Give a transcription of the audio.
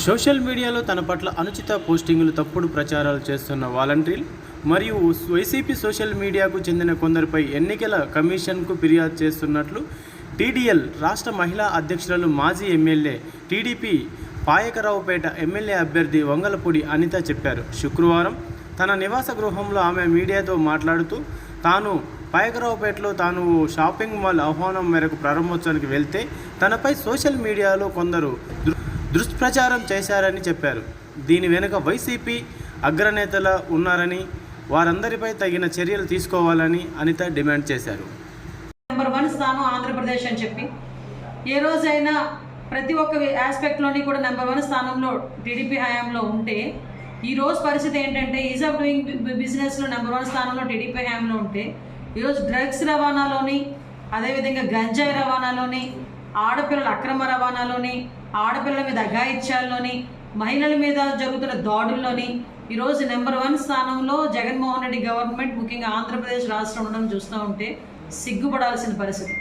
Social మీడియాలో తన పట్ల అనుచిత పోస్టింగులు, తప్పుడు ప్రచారాలు చేస్తున్న వాలంటీర్లు మరియు వైసీపీ సోషల్ మీడియాకు చెందిన కొందరిపై ఎన్నికల కమిషన్కు ఫిర్యాదు చేస్తున్నట్లు టీడీఎల్ రాష్ట్ర మహిళా అధ్యక్షురాలు, మాజీ ఎమ్మెల్యే, టీడీపీ పాయకరావుపేట ఎమ్మెల్యే అభ్యర్థి వంగలపూడి అనిత చెప్పారు. శుక్రవారం తన నివాస గృహంలో ఆమె మీడియాతో మాట్లాడుతూ, తాను పాయకరావుపేటలో షాపింగ్ మాల్ ఆహ్వానం మేరకు ప్రారంభోత్సవానికి వెళ్తే తనపై సోషల్ మీడియాలో కొందరు దుష్ప్రచారం చేశారని చెప్పారు. దీని వెనుక వైసీపీ అగ్రనేతలు ఉన్నారని, వారందరిపై తగిన చర్యలు తీసుకోవాలని అనిత డిమాండ్ చేశారు. నెంబర్ 1 స్థానం ఆంధ్రప్రదేశ్ అని చెప్పి ఏ రోజైనా ప్రతి ఒక్క ఆస్పెక్ట్లోని కూడా నెంబర్ 1 స్థానంలో టీడీపీ హయాంలో ఉంటే, ఈరోజు పరిస్థితి ఏంటంటే ఈజ్ ఆఫ్ డూయింగ్ బిజినెస్లో నెంబర్ 1 స్థానంలో టీడీపీ హయాంలో ఉంటే, ఈరోజు డ్రగ్స్ రవాణాలోని, అదేవిధంగా గంజాయి రవాణాలోని, ఆడపిల్లల అక్రమ రవాణాలోని, ఆడపిల్లల మీద అఘాయిత్యాల్లోని, మహిళల మీద జరుగుతున్న దాడుల్లోని ఈరోజు నెంబర్ 1 స్థానంలో జగన్మోహన్ రెడ్డి గవర్నమెంట్, ముఖ్యంగా ఆంధ్రప్రదేశ్ రాష్ట్రం ఉండడం చూస్తూ ఉంటే సిగ్గుపడాల్సిన పరిస్థితి.